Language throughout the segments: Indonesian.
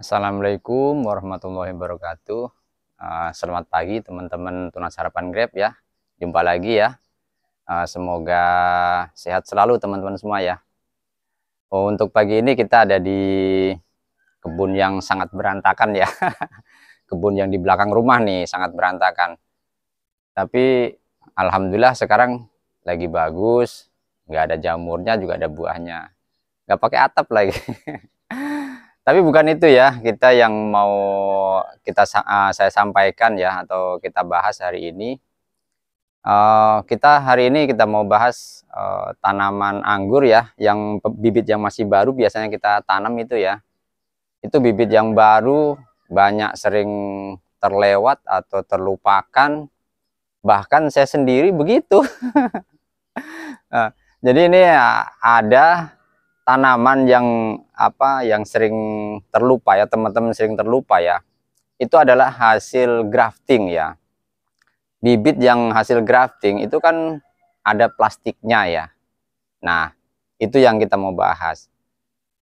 Assalamualaikum warahmatullahi wabarakatuh. Selamat pagi teman-teman Tunas Harapan Grab ya. Jumpa lagi ya. Semoga sehat selalu teman-teman semua ya. Untuk pagi ini kita ada di kebun yang sangat berantakan ya. Kebun yang di belakang rumah nih sangat berantakan. Tapi alhamdulillah sekarang lagi bagus. Nggak ada jamurnya, juga ada buahnya. Nggak pakai atap lagi. Tapi bukan itu ya, kita yang mau saya sampaikan ya, atau kita bahas hari ini. Hari ini kita mau bahas tanaman anggur ya, yang bibit yang masih baru biasanya kita tanam itu ya. Itu bibit yang baru banyak sering terlewat atau terlupakan. Bahkan saya sendiri begitu. Jadi ini ada tanaman yang sering terlupa ya, teman-teman sering terlupa ya. Itu adalah hasil grafting ya. Bibit yang hasil grafting itu kan ada plastiknya ya. Nah, itu yang kita mau bahas.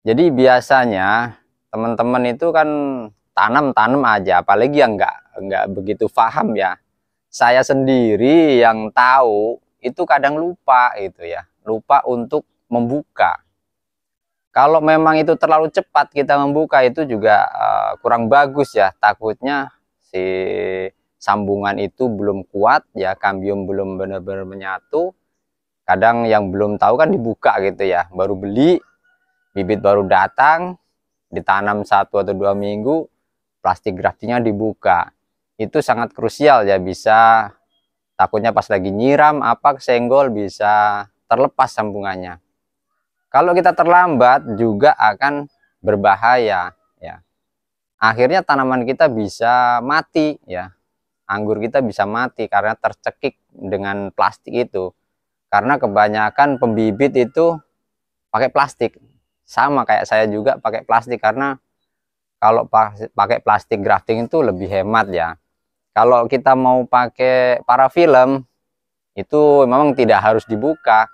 Jadi biasanya teman-teman itu kan tanam-tanam aja, apalagi yang nggak begitu paham ya. Saya sendiri yang tahu itu kadang lupa gitu ya, lupa untuk membuka. Kalau memang itu terlalu cepat kita membuka itu juga kurang bagus ya, takutnya si sambungan itu belum kuat ya, kambium belum benar-benar menyatu. Kadang yang belum tahu kan dibuka gitu ya, baru beli, bibit baru datang, ditanam 1 atau 2 minggu, plastik graftingnya dibuka. Itu sangat krusial ya, bisa takutnya pas lagi nyiram apa kesenggol bisa terlepas sambungannya. Kalau kita terlambat juga akan berbahaya ya. Akhirnya tanaman kita bisa mati ya. Anggur kita bisa mati karena tercekik dengan plastik itu. Karena kebanyakan pembibit itu pakai plastik. Sama kayak saya juga pakai plastik, karena kalau pakai plastik grafting itu lebih hemat ya. Kalau kita mau pakai parafilm itu memang tidak harus dibuka.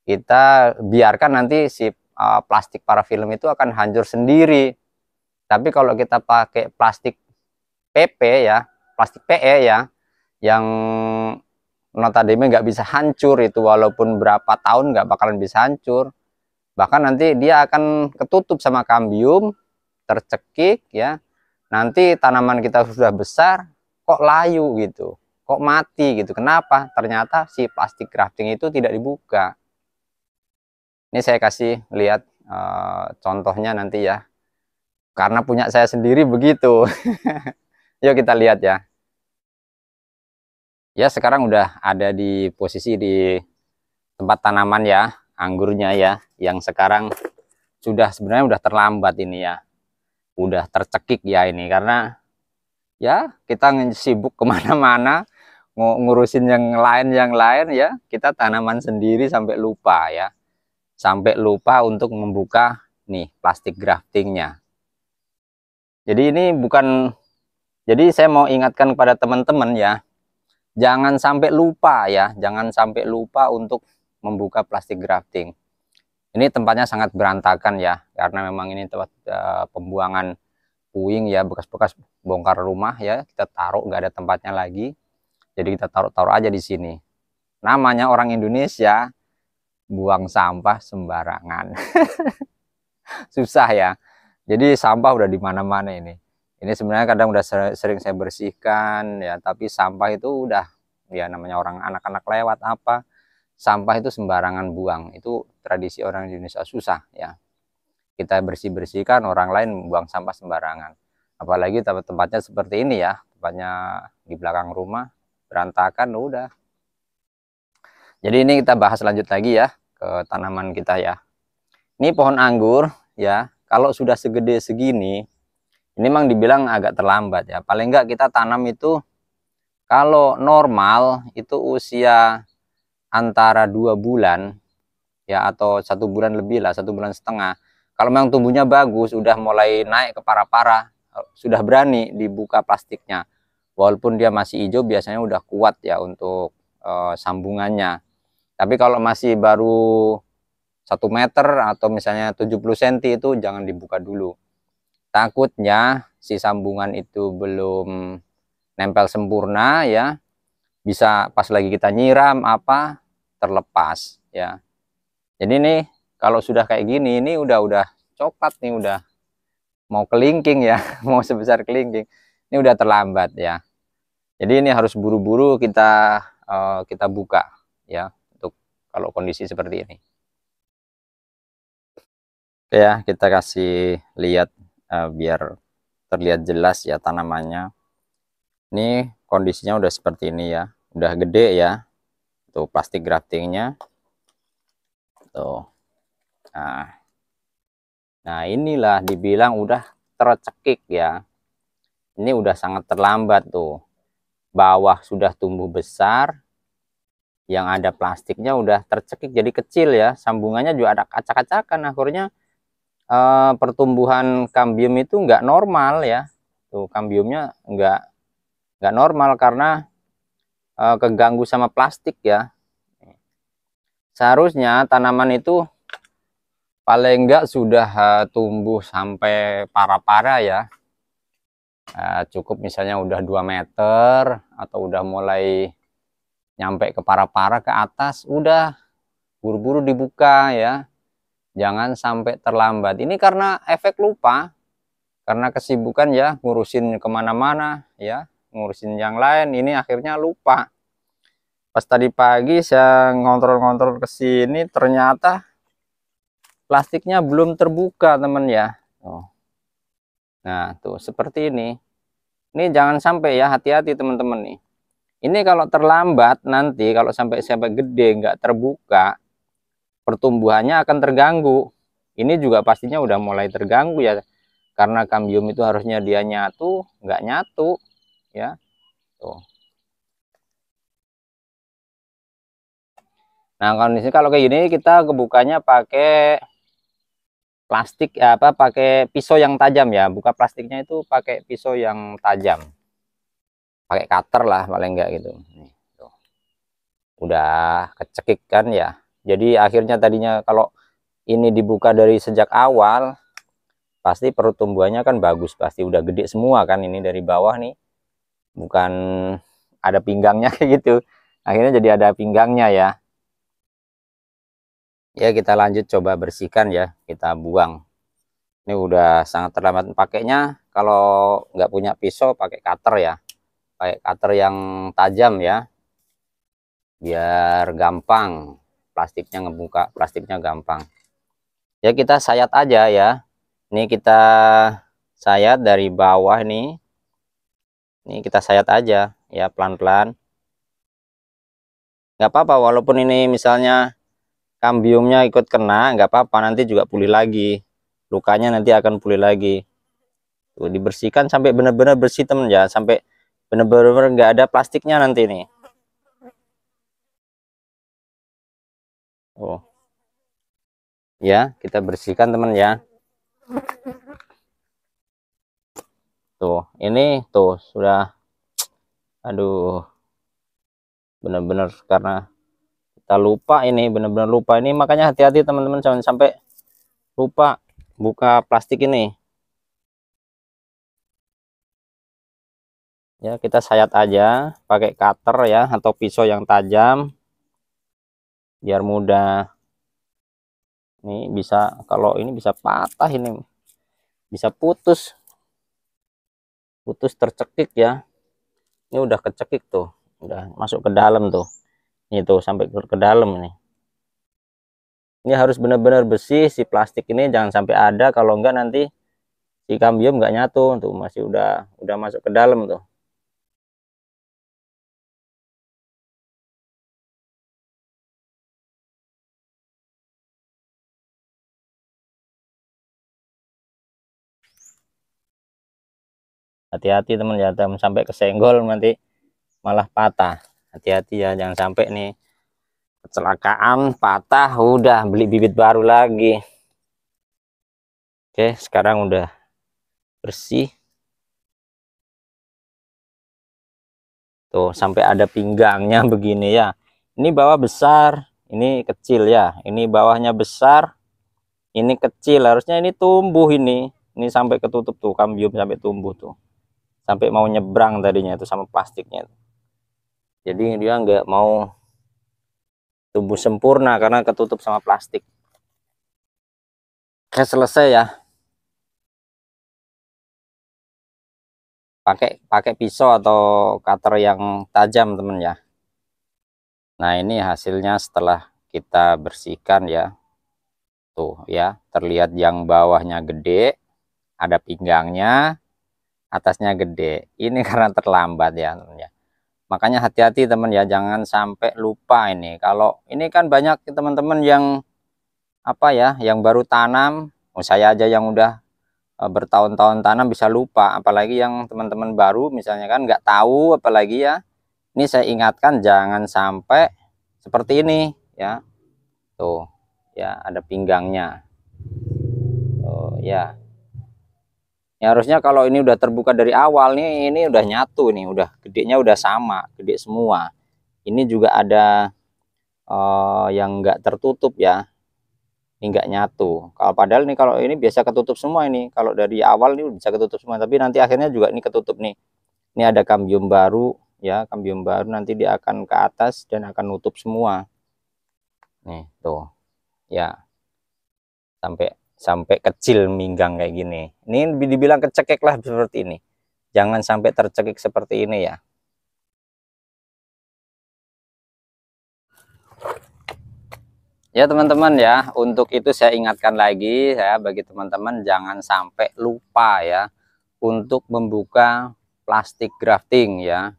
Kita biarkan nanti si plastik parafilm itu akan hancur sendiri. Tapi kalau kita pakai plastik PP ya, plastik PE ya, yang notabene nggak bisa hancur itu, walaupun berapa tahun nggak bakalan bisa hancur. Bahkan nanti dia akan ketutup sama kambium, tercekik ya. Nanti tanaman kita sudah besar, kok layu gitu, kok mati gitu. Kenapa? Ternyata si plastik grafting itu tidak dibuka. Ini saya kasih lihat contohnya nanti ya, karena punya saya sendiri begitu. Yuk kita lihat ya. Ya sekarang udah ada di posisi di tempat tanaman ya, anggurnya ya, yang sekarang sebenarnya udah terlambat ini ya, udah tercekik ya ini, karena ya kita sibuk kemana-mana ngurusin yang lain ya, kita tanaman sendiri sampai lupa ya, sampai lupa untuk membuka nih plastik graftingnya. Jadi ini bukan, jadi saya mau ingatkan kepada teman-teman ya, jangan sampai lupa ya, jangan sampai lupa untuk membuka plastik grafting. Ini tempatnya sangat berantakan ya, karena memang ini tempat pembuangan puing ya, bekas-bekas bongkar rumah ya, kita taruh nggak ada tempatnya lagi, jadi kita taruh-taruh aja di sini. Namanya orang Indonesia, buang sampah sembarangan. Susah ya. Jadi sampah udah di mana-mana ini. Ini sebenarnya kadang udah sering saya bersihkan ya, tapi sampah itu udah ya, namanya orang anak-anak lewat apa, sampah itu sembarangan buang. Itu tradisi orang Indonesia, susah ya. Kita bersih-bersihkan, orang lain buang sampah sembarangan. Apalagi tempat-tempatnya seperti ini ya, tempatnya di belakang rumah berantakan udah. Jadi ini kita bahas lanjut lagi ya ke tanaman kita ya. Ini pohon anggur ya, kalau sudah segede segini, ini memang dibilang agak terlambat ya. Paling enggak kita tanam itu kalau normal itu usia antara 2 bulan ya, atau 1 bulan lebih lah, 1 bulan setengah. Kalau memang tumbuhnya bagus, udah mulai naik ke parah-parah, sudah berani dibuka plastiknya. Walaupun dia masih hijau, biasanya udah kuat ya untuk sambungannya. Tapi kalau masih baru 1 meter atau misalnya 70 cm itu jangan dibuka dulu. takutnya si sambungan itu belum nempel sempurna ya, bisa pas lagi kita nyiram apa terlepas ya. Jadi nih kalau sudah kayak gini ini udah coklat nih, udah mau kelingking ya, mau sebesar kelingking, ini udah terlambat ya. Jadi ini harus buru-buru kita buka ya, untuk kalau kondisi seperti ini. Oke ya, kita kasih lihat biar terlihat jelas ya tanamannya. Ini kondisinya udah seperti ini ya, udah gede ya. Tuh plastik graftingnya. Tuh. Nah inilah dibilang udah tercekik ya. Ini udah sangat terlambat tuh. Bawah sudah tumbuh besar, yang ada plastiknya udah tercekik jadi kecil ya. Sambungannya juga ada acak-acakan. Akhirnya pertumbuhan kambium itu nggak normal ya. Tuh kambiumnya nggak normal karena keganggu sama plastik ya. Seharusnya tanaman itu paling enggak sudah tumbuh sampai para-para ya. Cukup misalnya udah 2 meter atau udah mulai nyampe ke para-para ke atas, udah buru-buru dibuka ya. Jangan sampai terlambat. Ini karena efek lupa, karena kesibukan ya, ngurusin kemana-mana ya, ngurusin yang lain, ini akhirnya lupa. Pas tadi pagi saya ngontrol-ngontrol ke sini, ternyata plastiknya belum terbuka teman ya. Nah tuh seperti ini. Ini jangan sampai ya, hati-hati teman-teman nih. Ini kalau terlambat nanti, kalau sampai gede nggak terbuka, pertumbuhannya akan terganggu. Ini juga pastinya udah mulai terganggu ya, karena kambium itu harusnya dia nyatu, nggak nyatu ya. Tuh. Nah kondisi kalau kayak gini kita kebukanya pakai plastik pakai pisau yang tajam ya, buka plastiknya itu pakai pisau yang tajam, pakai cutter lah paling enggak gitu. Nih, tuh. Udah kecekik kan ya, jadi akhirnya tadinya kalau ini dibuka dari sejak awal pasti pertumbuhannya kan bagus, pasti udah gede semua kan, ini dari bawah nih bukan ada pinggangnya kayak gitu, akhirnya jadi ada pinggangnya ya. Ya kita lanjut coba bersihkan ya, kita buang. Ini udah sangat terlambat pakainya. Kalau nggak punya pisau pakai cutter ya, pakai cutter yang tajam ya, biar gampang plastiknya ngebuka, plastiknya gampang ya. Kita sayat aja ya, ini kita sayat dari bawah nih, ini kita sayat aja ya pelan-pelan, nggak apa-apa walaupun ini misalnya kambiumnya ikut kena, nggak apa-apa, nanti juga pulih lagi, lukanya nanti akan pulih lagi. Tuh, dibersihkan sampai benar-benar bersih temen ya, sampai benar-benar nggak ada plastiknya nanti nih. Oh ya, kita bersihkan teman ya. Tuh ini tuh sudah, aduh, benar-benar karena kita lupa, ini benar-benar lupa ini, makanya hati-hati teman-teman, jangan sampai lupa buka plastik ini ya. Kita sayat aja pakai cutter ya, atau pisau yang tajam biar mudah. Ini bisa, kalau ini bisa patah, ini bisa putus tercekik ya. Ini udah kecekik tuh, udah masuk ke dalam tuh, ini tuh sampai ke dalam nih. Ini harus benar-benar bersih si plastik ini, jangan sampai ada, kalau enggak nanti si kambium nggak nyatu tuh, masih udah masuk ke dalam tuh. Hati-hati teman ya, jangan sampai kesenggol nanti malah patah. Hati-hati ya, jangan sampai nih kecelakaan patah, udah beli bibit baru lagi. Oke, sekarang udah bersih tuh, sampai ada pinggangnya begini ya. Ini bawah besar, ini kecil ya, ini bawahnya besar, ini kecil, harusnya ini tumbuh ini Ini sampai ketutup tuh, kambium sampai tumbuh tuh, sampai mau nyebrang tadinya itu sama plastiknya. Jadi dia nggak mau tumbuh sempurna karena ketutup sama plastik. Oke, selesai ya. Pakai pisau atau cutter yang tajam temen ya. Nah ini hasilnya setelah kita bersihkan ya. Tuh ya, terlihat yang bawahnya gede, ada pinggangnya, atasnya gede. Ini karena terlambat ya temen ya. Makanya hati-hati teman ya, jangan sampai lupa ini. Kalau ini kan banyak teman-teman yang apa ya, yang baru tanam. Saya aja yang udah bertahun-tahun tanam bisa lupa, apalagi yang teman-teman baru misalnya kan nggak tahu, apalagi ya. Ini saya ingatkan jangan sampai seperti ini ya. Tuh ya, ada pinggangnya. Tuh ya. Ya harusnya kalau ini udah terbuka dari awal nih, ini udah nyatu nih, udah gedenya udah sama, gede semua. Ini juga ada yang enggak tertutup ya, ini enggak nyatu. Kalau padahal nih, kalau ini biasa ketutup semua ini, kalau dari awal ini bisa ketutup semua, tapi nanti akhirnya juga ini ketutup nih. Ini ada kambium baru ya, kambium baru nanti dia akan ke atas dan akan nutup semua nih tuh ya, sampai kecil minggang kayak gini. Ini dibilang kecekek lah seperti ini, jangan sampai tercekik seperti ini ya. Ya teman-teman ya, untuk itu saya ingatkan lagi ya, bagi teman-teman jangan sampai lupa ya untuk membuka plastik grafting ya.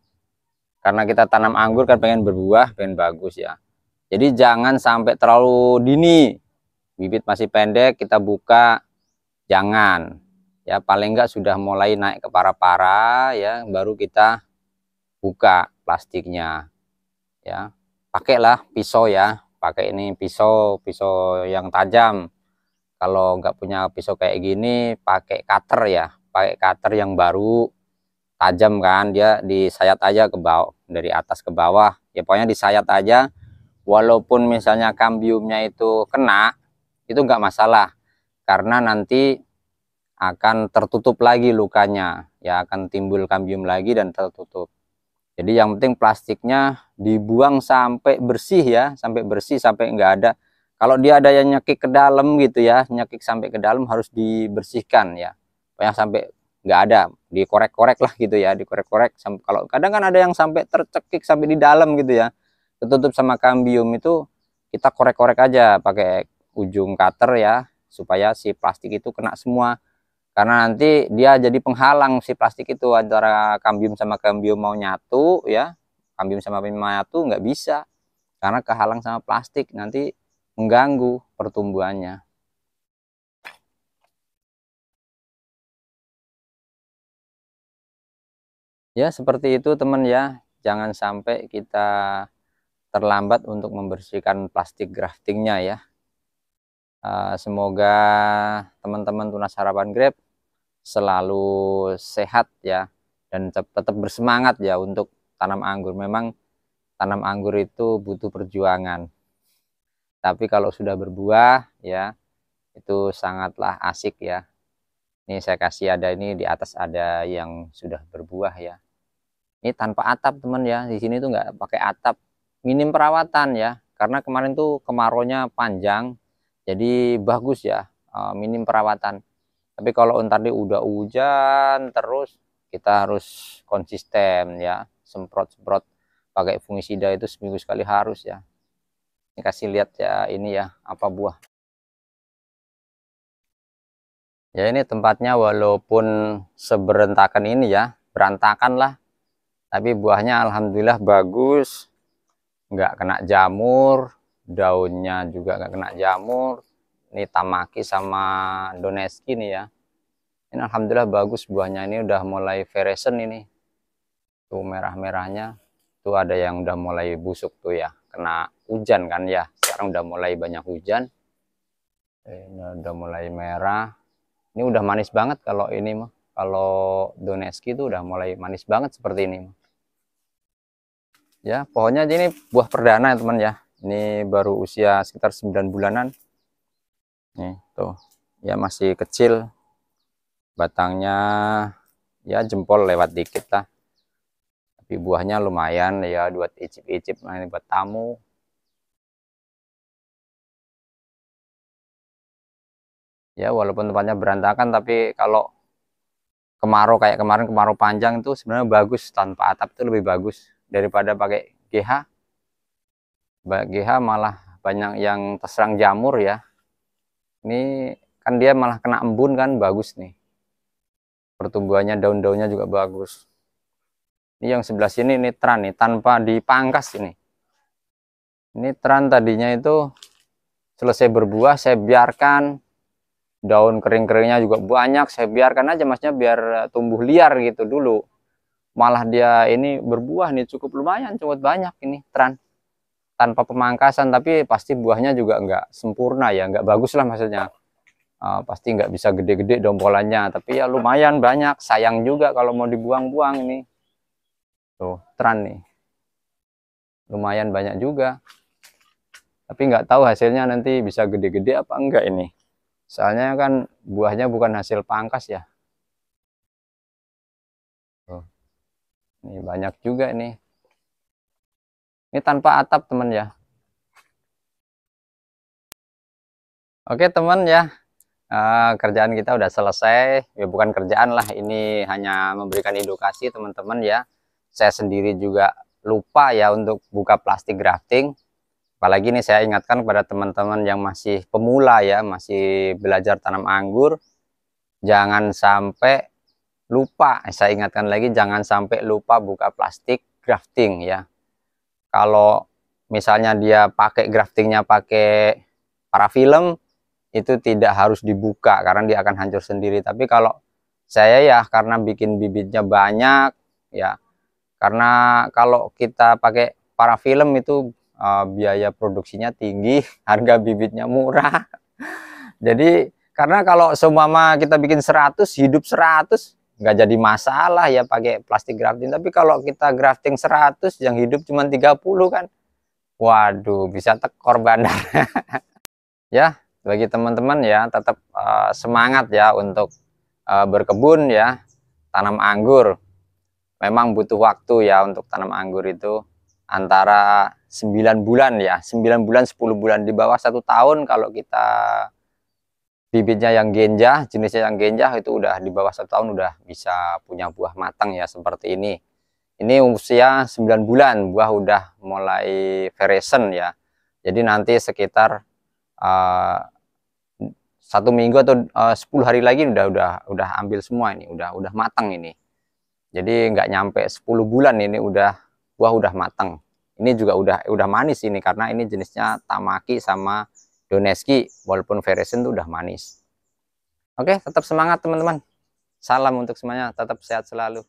Karena kita tanam anggur kan pengen berbuah, pengen bagus ya. Jadi jangan sampai terlalu dini, bibit masih pendek kita buka, jangan. Ya paling enggak sudah mulai naik ke para-para ya, baru kita buka plastiknya ya. Pakailah pisau ya, pakai ini pisau yang tajam. Kalau nggak punya pisau kayak gini, pakai cutter ya, pakai cutter yang baru, tajam kan, dia disayat aja ke bawah, dari atas ke bawah ya, pokoknya disayat aja. Walaupun misalnya kambiumnya itu kena, itu nggak masalah, karena nanti akan tertutup lagi lukanya ya, akan timbul kambium lagi dan tertutup. Jadi yang penting plastiknya dibuang sampai bersih ya, sampai bersih, sampai enggak ada. Kalau dia ada yang nyekik ke dalam gitu ya, nyekik sampai ke dalam harus dibersihkan ya. Pokoknya sampai enggak ada, dikorek-korek lah gitu ya, dikorek-korek. Kalau kadang kan ada yang sampai tercekik sampai di dalam gitu ya, ketutup sama kambium, itu kita korek-korek aja pakai ujung cutter ya, supaya si plastik itu kena semua. Karena nanti dia jadi penghalang si plastik itu, antara kambium sama kambium mau nyatu ya, kambium sama kambium nyatu nggak bisa karena kehalang sama plastik, nanti mengganggu pertumbuhannya ya. Seperti itu teman ya, jangan sampai kita terlambat untuk membersihkan plastik graftingnya ya. Semoga teman-teman Tunas Harapan Grab selalu sehat ya, dan tetap bersemangat ya untuk tanam anggur. Memang tanam anggur itu butuh perjuangan, tapi kalau sudah berbuah ya itu sangatlah asik ya. Ini saya kasih, ada ini di atas ada yang sudah berbuah ya. Ini tanpa atap teman ya, di sini tuh nggak pakai atap, minim perawatan ya, karena kemarin tuh kemaraunya panjang, jadi bagus ya, minim perawatan. Tapi kalau ntar udah hujan terus, kita harus konsisten ya, semprot-semprot pakai fungisida itu seminggu sekali harus ya. Ini kasih lihat ya, ini ya apa buah. Ya ini tempatnya walaupun seberentakan ini ya, berantakan lah, tapi buahnya alhamdulillah bagus, nggak kena jamur, daunnya juga nggak kena jamur. Ini Tamaki sama Doneski nih ya. Ini alhamdulillah bagus buahnya, ini udah mulai veresen ini. Tuh merah-merahnya. Tuh ada yang udah mulai busuk tuh ya, kena hujan kan ya. Sekarang udah mulai banyak hujan. Ini udah mulai merah. Ini udah manis banget kalau ini mah. Kalau Doneski itu udah mulai manis banget seperti ini mah. Ya, pohonnya ini buah perdana ya teman ya. Ini baru usia sekitar 9 bulanan. Nih, tuh. Ya masih kecil. batangnya ya jempol lewat dikit lah, tapi buahnya lumayan ya buat icip-icip. Nah, ini buat tamu ya, walaupun tempatnya berantakan, tapi kalau kemarau kayak kemarin, kemarau panjang itu sebenarnya bagus, tanpa atap itu lebih bagus daripada pakai GH. GH malah banyak yang terserang jamur ya. Ini kan dia malah kena embun kan, bagus nih pertumbuhannya, daun-daunnya juga bagus. Ini yang sebelah sini, ini teran nih tanpa dipangkas. Ini teran tadinya itu selesai berbuah saya biarkan, daun kering-keringnya juga banyak, saya biarkan aja masnya biar tumbuh liar gitu dulu. Malah dia ini berbuah nih cukup lumayan, cukup banyak ini teran tanpa pemangkasan. Tapi pasti buahnya juga nggak sempurna ya, nggak bagus lah maksudnya. Pasti nggak bisa gede-gede dompolannya, tapi ya lumayan banyak. Sayang juga kalau mau dibuang-buang. Ini tuh teran nih lumayan banyak juga, tapi nggak tahu hasilnya nanti bisa gede-gede apa enggak ini, soalnya kan buahnya bukan hasil pangkas ya. Tuh, ini banyak juga ini tanpa atap teman ya. Oke teman ya, kerjaan kita udah selesai ya, bukan kerjaan lah, ini hanya memberikan edukasi teman-teman ya. Saya sendiri juga lupa ya untuk buka plastik grafting. Apalagi nih saya ingatkan kepada teman-teman yang masih pemula ya, masih belajar tanam anggur, jangan sampai lupa. Saya ingatkan lagi, jangan sampai lupa buka plastik grafting ya. Kalau misalnya dia pakai graftingnya pakai parafilm, itu tidak harus dibuka karena dia akan hancur sendiri. Tapi kalau saya ya karena bikin bibitnya banyak ya, karena kalau kita pakai parafilm itu biaya produksinya tinggi, harga bibitnya murah. Jadi karena kalau seumpama kita bikin 100 hidup 100 nggak jadi masalah ya pakai plastik grafting. Tapi kalau kita grafting 100 yang hidup cuma 30 kan, waduh bisa tekor bandar. Ya, bagi teman-teman ya tetap semangat ya untuk berkebun ya, tanam anggur. Memang butuh waktu ya untuk tanam anggur itu antara 9 bulan ya, 9 bulan 10 bulan, di bawah 1 tahun. Kalau kita bibitnya yang genjah, jenisnya yang genjah, itu udah di bawah 1 tahun udah bisa punya buah matang ya seperti ini. Ini usia 9 bulan buah udah mulai veresen ya. Jadi nanti sekitar 1 minggu atau 10 hari lagi udah ambil semua ini, udah matang ini. Jadi nggak nyampe 10 bulan ini buah udah matang. Ini juga udah manis ini karena ini jenisnya Tamaki sama Doneski, walaupun veresen tuh udah manis. Oke, tetap semangat teman-teman. Salam untuk semuanya, tetap sehat selalu.